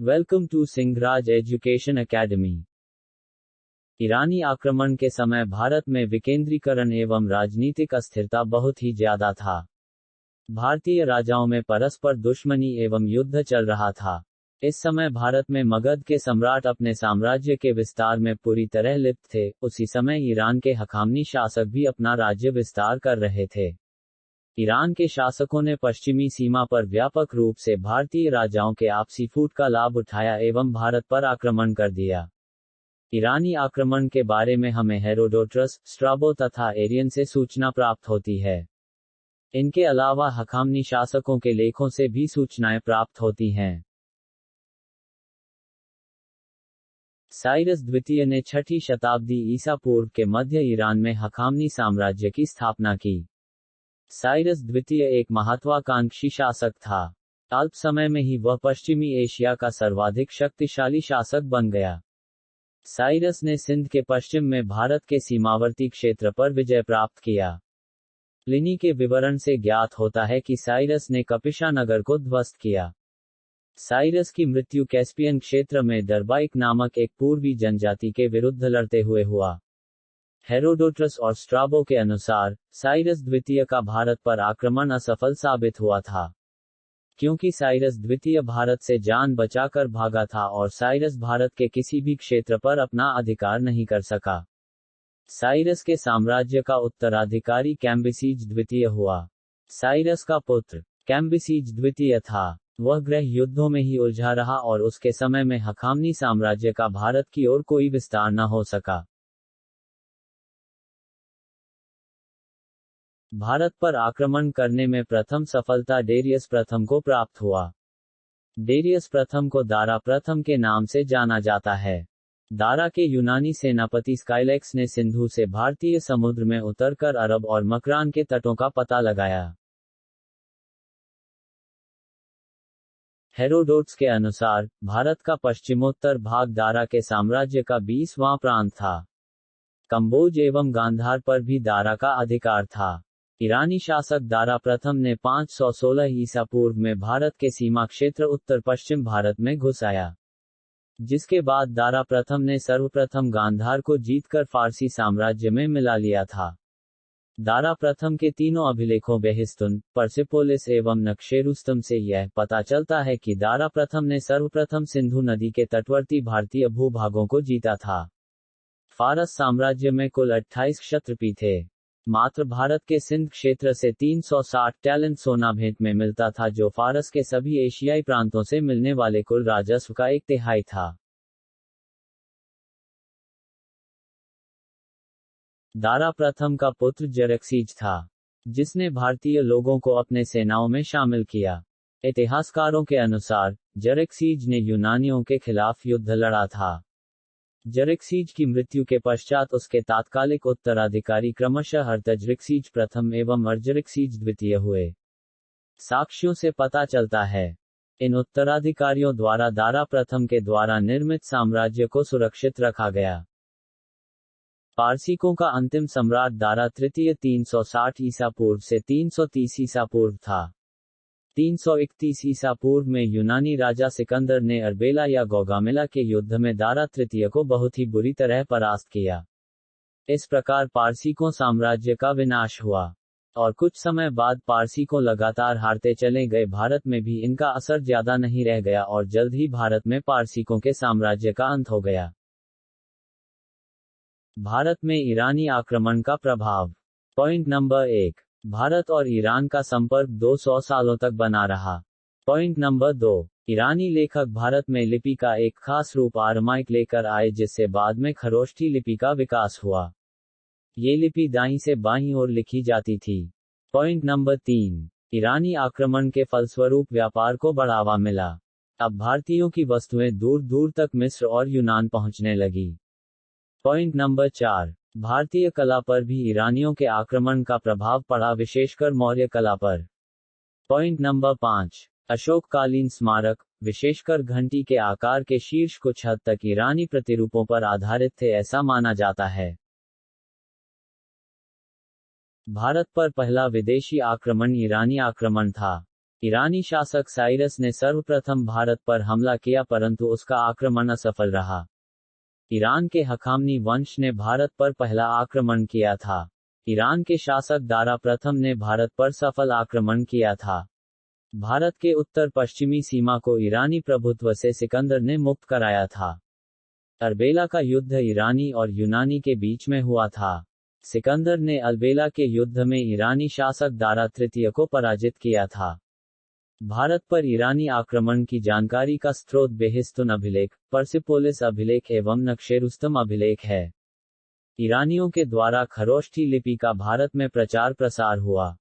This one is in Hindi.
Welcome to Singhraj Education Academy. ईरानी आक्रमण के समय भारत में विकेंद्रीकरण एवं राजनीतिक अस्थिरता बहुत ही ज्यादा था। भारतीय राजाओं में परस्पर दुश्मनी एवं युद्ध चल रहा था। इस समय भारत में मगध के सम्राट अपने साम्राज्य के विस्तार में पूरी तरह लिप्त थे। उसी समय ईरान के हखामनी शासक भी अपना राज्य विस्तार कर रहे थे। ईरान के शासकों ने पश्चिमी सीमा पर व्यापक रूप से भारतीय राजाओं के आपसी फूट का लाभ उठाया एवं भारत पर आक्रमण कर दिया। ईरानी आक्रमण के बारे में हमें हेरोडोटस, स्ट्राबो तथा एरियन से सूचना प्राप्त होती है। इनके अलावा हखामनी शासकों के लेखों से भी सूचनाएं प्राप्त होती हैं। साइरस द्वितीय ने 6ठी शताब्दी ईसा पूर्व के मध्य ईरान में हखामनी साम्राज्य की स्थापना की। साइरस द्वितीय एक महत्वाकांक्षी शासक था। अल्प समय में ही वह पश्चिमी एशिया का सर्वाधिक शक्तिशाली शासक बन गया। साइरस ने सिंध के पश्चिम में भारत के सीमावर्ती क्षेत्र पर विजय प्राप्त किया। प्लिनी के विवरण से ज्ञात होता है कि साइरस ने कपिशा नगर को ध्वस्त किया। साइरस की मृत्यु कैस्पियन क्षेत्र में दरबाइक नामक एक पूर्वी जनजाति के विरुद्ध लड़ते हुए हुआ। हेरोडोटस और स्ट्राबो के अनुसार, साइरस द्वितीय का भारत पर आक्रमण असफल साबित हुआ था। क्योंकि साइरस द्वितीय भारत से जान बचाकर भागा था और साइरस भारत के किसी भी क्षेत्र पर अपना अधिकार नहीं कर सका। साइरस के साम्राज्य का उत्तराधिकारी कैम्बिसीज द्वितीय हुआ। साइरस का पुत्र कैम्बिसीज द्वितीय था। वह गृह युद्धों में ही उलझा रहा और उसके समय में हखामनी साम्राज्य का भारत की ओर कोई विस्तार न हो सका। भारत पर आक्रमण करने में प्रथम सफलता डेरियस प्रथम को प्राप्त हुआ। डेरियस प्रथम को दारा प्रथम के नाम से जाना जाता है। दारा के यूनानी सेनापति स्काइलेक्स ने सिंधु से भारतीय समुद्र में उतरकर अरब और मकरान के तटों का पता लगाया। हेरोडोट्स के अनुसार, भारत का पश्चिमोत्तर भाग दारा के साम्राज्य का 20वां प्रांत था। कंबोज एवं गांधार पर भी दारा का अधिकार था। ईरानी शासक दारा प्रथम ने 516 ईसा पूर्व में भारत के सीमा क्षेत्र उत्तर पश्चिम भारत में घुस आया। जिसके बाद दारा प्रथम ने सर्वप्रथम गांधार को जीतकर फारसी साम्राज्य में मिला लिया था। दारा प्रथम के तीनों अभिलेखों बेहिस्तुन, परसिपोलिस एवं नक्शेरुस्तम से यह पता चलता है कि दारा प्रथम ने सर्वप्रथम सिंधु नदी के तटवर्ती भारतीय भूभागों को जीता था। फारस साम्राज्य में कुल 28 क्षत्रपी थे। मात्र भारत के सिंध क्षेत्र से 360 टैलेंट सोना भेंट में मिलता था, जो फारस के सभी एशियाई प्रांतों से मिलने वाले कुल राजस्व का 1/3 था। दारा प्रथम का पुत्र जरक्सीज था, जिसने भारतीय लोगों को अपने सेनाओं में शामिल किया। इतिहासकारों के अनुसार, जरक्सीज ने यूनानियों के खिलाफ युद्ध लड़ा था। जरक्सीज की मृत्यु के पश्चात उसके तात्कालिक उत्तराधिकारी क्रमशः अर्तजरक्सीज प्रथम एवं अर्जरक्सीज द्वितीय हुए। साक्ष्यों से पता चलता है, इन उत्तराधिकारियों द्वारा दारा प्रथम के द्वारा निर्मित साम्राज्य को सुरक्षित रखा गया। पारसिकों का अंतिम सम्राट दारा तृतीय 360 ईसा पूर्व से 330 ईसा पूर्व था। 331 ईसा पूर्व में यूनानी राजा सिकंदर ने अर्बेला या गौगामेला के युद्ध में दारा तृतीय को बहुत ही बुरी तरह परास्त किया। इस प्रकार पारसिकों साम्राज्य का विनाश हुआ और कुछ समय बाद पारसिकों लगातार हारते चले गए। भारत में भी इनका असर ज्यादा नहीं रह गया और जल्द ही भारत में पारसिकों के साम्राज्य का अंत हो गया। भारत में ईरानी आक्रमण का प्रभाव। पॉइंट नंबर 1, भारत और ईरान का संपर्क 200 सालों तक बना रहा। पॉइंट नंबर 2, ईरानी लेखक भारत में लिपि का एक खास रूप आरमाइक लेकर आए, जिससे बाद में खरोष्ठी लिपि का विकास हुआ। ये लिपि दाईं से बाईं ओर लिखी जाती थी। पॉइंट नंबर 3, ईरानी आक्रमण के फलस्वरूप व्यापार को बढ़ावा मिला। अब भारतीयों की वस्तुएं दूर दूर तक मिस्र और यूनान पहुंचने लगी। पॉइंट नंबर 4, भारतीय कला पर भी ईरानियों के आक्रमण का प्रभाव पड़ा, विशेषकर मौर्य कला पर। पॉइंट नंबर 5, अशोककालीन स्मारक, विशेषकर घंटी के आकार के शीर्ष कुछ हद तक ईरानी प्रतिरूपों पर आधारित थे, ऐसा माना जाता है। भारत पर पहला विदेशी आक्रमण ईरानी आक्रमण था। ईरानी शासक साइरस ने सर्वप्रथम भारत पर हमला किया परंतु उसका आक्रमण असफल रहा। ईरान के हखामनी वंश ने भारत पर पहला आक्रमण किया था। ईरान के शासक दारा प्रथम ने भारत पर सफल आक्रमण किया था। भारत के उत्तर पश्चिमी सीमा को ईरानी प्रभुत्व से सिकंदर ने मुक्त कराया था। अलबेला का युद्ध ईरानी और यूनानी के बीच में हुआ था। सिकंदर ने अलबेला के युद्ध में ईरानी शासक दारा तृतीय को पराजित किया था। भारत पर ईरानी आक्रमण की जानकारी का स्रोत बेहिस्तुन अभिलेख, पर्सिपोलिस अभिलेख एवं नक्शेरुस्तम अभिलेख है। ईरानियों के द्वारा खरोष्ठी लिपि का भारत में प्रचार प्रसार हुआ।